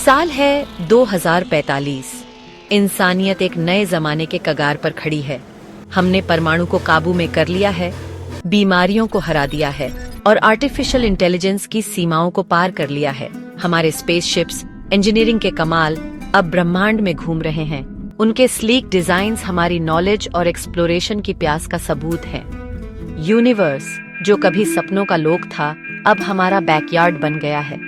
साल है 2045। इंसानियत एक नए जमाने के कगार पर खड़ी है। हमने परमाणु को काबू में कर लिया है, बीमारियों को हरा दिया है और आर्टिफिशियल इंटेलिजेंस की सीमाओं को पार कर लिया है। हमारे स्पेसशिप्स, इंजीनियरिंग के कमाल अब ब्रह्मांड में घूम रहे हैं। उनके स्लीक डिजाइन्स हमारी नॉलेज और एक्सप्लोरेशन की प्यास का सबूत हैं। यूनिवर्स, जो कभी सपनों का लोक था, अब हमारा बैकयार्ड बन गया है।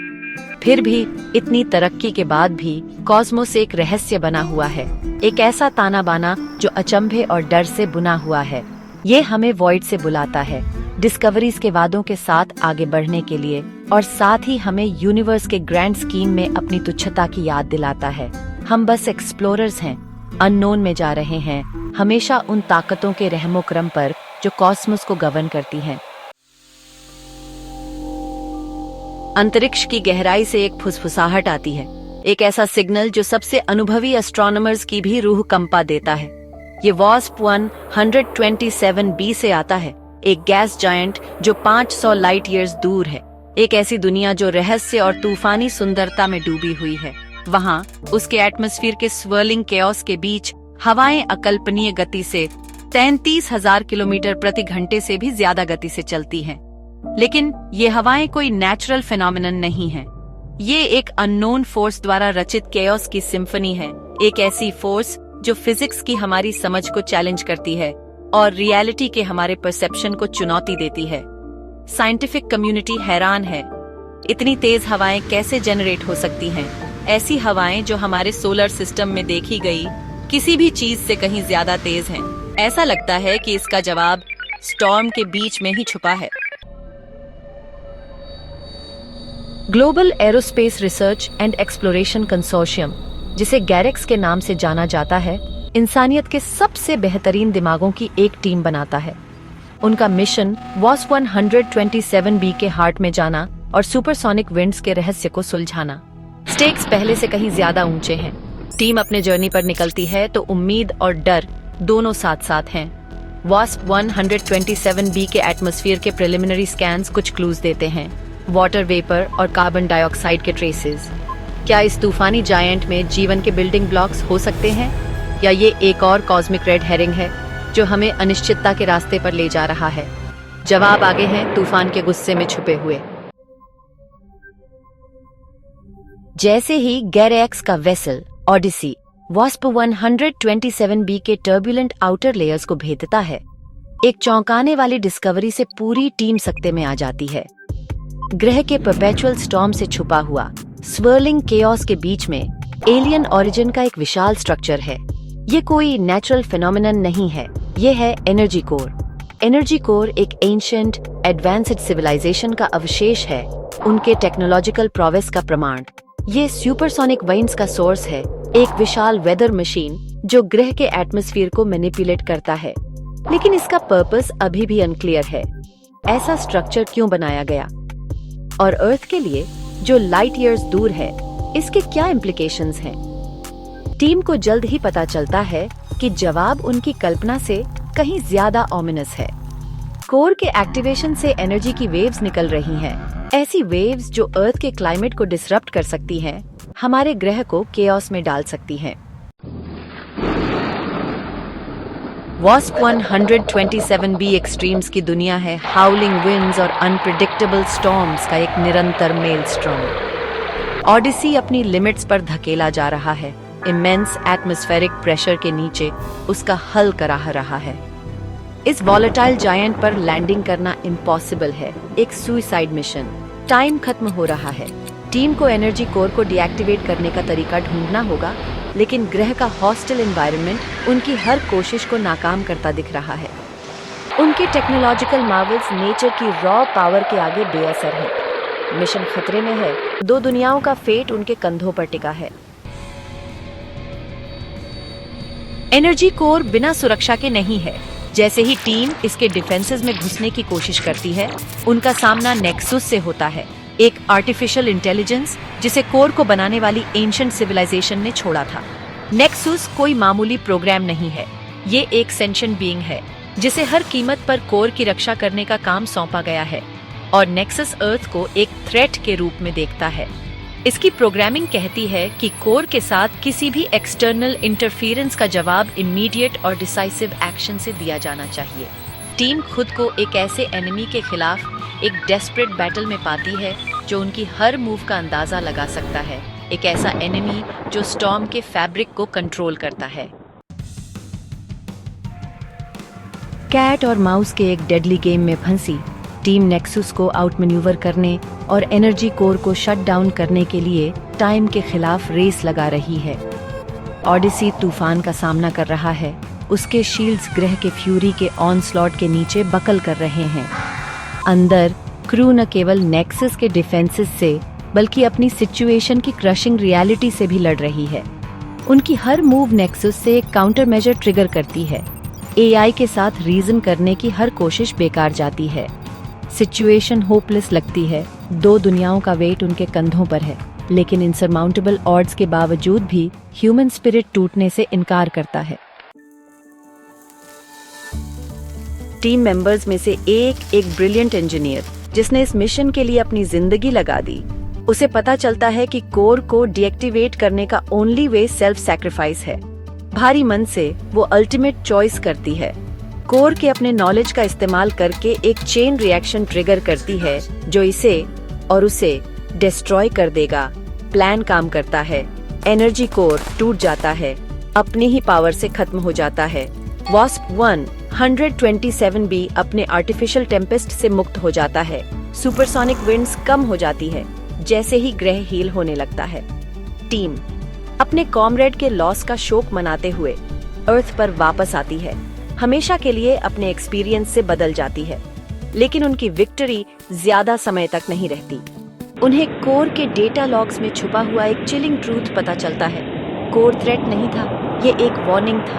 फिर भी इतनी तरक्की के बाद भी कॉस्मोस एक रहस्य बना हुआ है, एक ऐसा ताना बाना जो अचंभे और डर से बुना हुआ है। ये हमें वॉइड से बुलाता है, डिस्कवरीज के वादों के साथ आगे बढ़ने के लिए, और साथ ही हमें यूनिवर्स के ग्रैंड स्कीम में अपनी तुच्छता की याद दिलाता है। हम बस एक्सप्लोरर्स हैं, अननोन में जा रहे हैं, हमेशा उन ताकतों के रहमो क्रम पर जो कॉस्मोस को गवर्न करती हैं। अंतरिक्ष की गहराई से एक फुसफुसाहट आती है, एक ऐसा सिग्नल जो सबसे अनुभवी एस्ट्रोनॉमर्स की भी रूह कंपा देता है। ये वास्प 127b से आता है, एक गैस जायंट जो 500 लाइट ईयर्स दूर है, एक ऐसी दुनिया जो रहस्य और तूफानी सुंदरता में डूबी हुई है। वहाँ उसके एटमॉस्फेयर के स्वर्लिंग केओस के बीच हवाएं अकल्पनीय गति से 33,000 किलोमीटर प्रति घंटे से भी ज्यादा गति से चलती हैं। लेकिन ये हवाएं कोई नेचुरल फिनोमिनन नहीं है। ये एक अननोन फोर्स द्वारा रचित केओस की सिम्फनी है, एक ऐसी फोर्स जो फिजिक्स की हमारी समझ को चैलेंज करती है और रियलिटी के हमारे परसेप्शन को चुनौती देती है। साइंटिफिक कम्युनिटी हैरान है, इतनी तेज हवाएं कैसे जनरेट हो सकती हैं? ऐसी हवाएं जो हमारे सोलर सिस्टम में देखी गई किसी भी चीज से कहीं ज्यादा तेज हैं। ऐसा लगता है कि इसका जवाब स्टॉर्म के बीच में ही छुपा है। Global aerospace research and exploration consortium, जिसे गैरेक्स के नाम से जाना जाता है, इंसानियत के सबसे बेहतरीन दिमागों की एक टीम बनाता है। उनका मिशन वास्प 127b के हार्ट में जाना और सुपरसोनिक विंड्स के रहस्य को सुलझाना। स्टेक्स पहले से कहीं ज्यादा ऊंचे हैं। टीम अपने जर्नी पर निकलती है तो उम्मीद और डर दोनों साथ साथ हैं। वास्प 127b के एटमॉस्फेयर के प्रिलिमिनरी स्कैन्स कुछ क्लूज देते हैं, वाटर वेपर और कार्बन डाइऑक्साइड के ट्रेसेस। क्या इस तूफानी जायंट में जीवन के बिल्डिंग ब्लॉक्स हो सकते हैं, या ये एक और कॉस्मिक रेड हेरिंग है जो हमें अनिश्चितता के रास्ते पर ले जा रहा है? जवाब आगे हैं तूफान के गुस्से में छुपे हुए। जैसे ही गैरेक्स का वेसल ओडिसी वास्प 127b के टर्बुलेंट आउटर लेयर्स को भेदता है, एक चौंकाने वाली डिस्कवरी से पूरी टीम सकते में आ जाती है। ग्रह के परपेचुअल स्टॉर्म से छुपा हुआ स्वर्लिंग केओस के बीच में एलियन ओरिजिन का एक विशाल स्ट्रक्चर है। ये कोई नेचुरल फिनोमिनन नहीं है, ये है एनर्जी कोर। एनर्जी कोर एक एंशिएंट एडवांस्ड सिविलाइजेशन का अवशेष है, उनके टेक्नोलॉजिकल प्रोवेस का प्रमाण। ये सुपरसोनिक वाइंड्स का सोर्स है, एक विशाल वेदर मशीन जो ग्रह के एटमॉस्फेयर को मैनिपुलेट करता है। लेकिन इसका पर्पस अभी भी अनक्लियर है। ऐसा स्ट्रक्चर क्यों बनाया गया, और अर्थ के लिए जो लाइट ईयर्स दूर है, इसके क्या इम्प्लीकेशंस हैं? टीम को जल्द ही पता चलता है कि जवाब उनकी कल्पना से कहीं ज्यादा ऑमिनस है। कोर के एक्टिवेशन से एनर्जी की वेव्स निकल रही हैं, ऐसी वेव्स जो अर्थ के क्लाइमेट को डिसरप्ट कर सकती हैं, हमारे ग्रह को केओस में डाल सकती हैं। वास्प 127b एक्सट्रीम्स की दुनिया है, हाउलिंग विंड्स और अनप्रिडिक्टेबल स्टॉर्म्स का एक निरंतर मेलस्ट्रॉम। ओडिसी अपनी लिमिट्स पर धकेला जा रहा है, इमेंस एटमॉस्फेरिक प्रेशर के नीचे उसका हल कराह रहा है। इस वॉलेटाइल जायंट पर लैंडिंग करना इम्पॉसिबल है, एक सुसाइड मिशन। टाइम खत्म हो रहा है, टीम को एनर्जी कोर को डीएक्टिवेट करने का तरीका ढूंढना होगा, लेकिन ग्रह का हॉस्टिल एनवायरनमेंट उनकी हर कोशिश को नाकाम करता दिख रहा है। उनके टेक्नोलॉजिकल मार्वल्स नेचर की रॉ पावर के आगे बेअसर है। मिशन खतरे में है, दो दुनियाओं का फेट उनके कंधों पर टिका है। एनर्जी कोर बिना सुरक्षा के नहीं है। जैसे ही टीम इसके डिफेंसेस में घुसने की कोशिश करती है, उनका सामना नेक्सस से होता है, एक आर्टिफिशियल इंटेलिजेंस जिसे कोर को बनाने वाली एंशिएंट सिविलाइजेशन ने छोड़ा था। नेक्सस कोई मामूली प्रोग्राम नहीं है, ये एक सेंशिएंट बीइंग है जिसे हर कीमत पर कोर की रक्षा करने का काम सौंपा गया है, और नेक्सस अर्थ को एक थ्रेट के रूप में देखता है। इसकी प्रोग्रामिंग कहती है कि कोर के साथ किसी भी एक्सटर्नल इंटरफेरेंस का जवाब इमीडिएट और डिसाइसिव एक्शन से दिया जाना चाहिए। टीम खुद को एक ऐसे एनिमी के खिलाफ एक डेस्परेट बैटल में पाती है जो उनकी हर मूव का अंदाजा लगा सकता है, एक ऐसा एनिमी जो स्टॉर्म के फैब्रिक को कंट्रोल करता है। कैट और माउस के एक डेडली गेम में फंसी टीम नेक्सस को आउट मैन्यूवर करने और एनर्जी कोर को शट डाउन करने के लिए टाइम के खिलाफ रेस लगा रही है। ऑडिसी तूफान का सामना कर रहा है, उसके शील्ड्स ग्रह के फ्यूरी के ऑनस्लॉट के नीचे बकल कर रहे हैं। अंदर क्रू न केवल नेक्सस के डिफेंसेस से बल्कि अपनी सिचुएशन की क्रशिंग रियलिटी से भी लड़ रही है। उनकी हर मूव नेक्सस से एक काउंटर मेजर ट्रिगर करती है। एआई के साथ रीजन करने की हर कोशिश बेकार जाती है। सिचुएशन होपलेस लगती है। दो दुनियाओं का वेट उनके कंधों पर है, लेकिन इनसरमाउंटेबल ऑड्स के बावजूद भी ह्यूमन स्पिरिट टूटने से इनकार करता है। टीम मेंबर्स में से एक ब्रिलियंट इंजीनियर जिसने इस मिशन के लिए अपनी जिंदगी लगा दी, उसे पता चलता है कि कोर को डीएक्टिवेट करने का ओनली वे सेल्फ सैक्रिफाइस है। भारी मन से वो अल्टीमेट चॉइस करती है। कोर के अपने नॉलेज का इस्तेमाल करके एक चेन रिएक्शन ट्रिगर करती है जो इसे और उसे डिस्ट्रॉय कर देगा। प्लान काम करता है। एनर्जी कोर टूट जाता है, अपनी ही पावर से खत्म हो जाता है। वॉस्प 127B अपने आर्टिफिशियल टेम्पेस्ट से मुक्त हो जाता है। सुपरसोनिक विंड्स कम हो जाती है जैसे ही ग्रह हील होने लगता है। टीम अपने कॉमरेड के लॉस का शोक मनाते हुए अर्थ पर वापस आती है। हमेशा के लिए अपने एक्सपीरियंस से बदल जाती है, लेकिन उनकी विक्ट्री ज्यादा समय तक नहीं रहती। उन्हें कोर के डेटा लॉग्स में छुपा हुआ एक चिलिंग ट्रूथ पता चलता है। कोर थ्रेट नहीं था, ये एक वार्निंग था।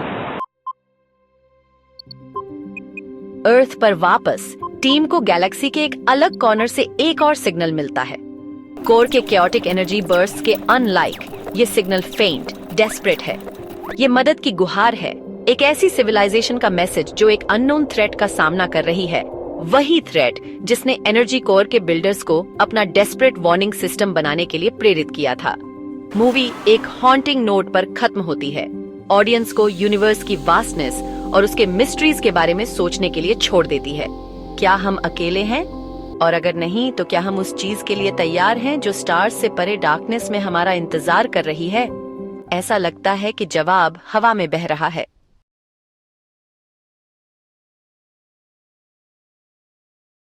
अर्थ पर वापस टीम को गैलेक्सी के एक अलग कॉर्नर से एक और सिग्नल मिलता है। कोर के कैओटिक एनर्जी बर्स्ट के अनलाइक ये सिग्नल फेंट, डेस्परेट है। ये मदद की गुहार है, एक ऐसी सिविलाइजेशन का मैसेज जो एक अननोन थ्रेट का सामना कर रही है। वही थ्रेट जिसने एनर्जी कोर के बिल्डर्स को अपना डेस्परेट वार्निंग सिस्टम बनाने के लिए प्रेरित किया था। मूवी एक हॉन्टिंग नोट पर खत्म होती है। ऑडियंस को यूनिवर्स की वास्टनेस और उसके मिस्ट्रीज के बारे में सोचने के लिए छोड़ देती है। क्या हम अकेले हैं? और अगर नहीं तो क्या हम उस चीज के लिए तैयार हैं जो स्टार्स से परे डार्कनेस में हमारा इंतजार कर रही है? ऐसा लगता है कि जवाब हवा में बह रहा है।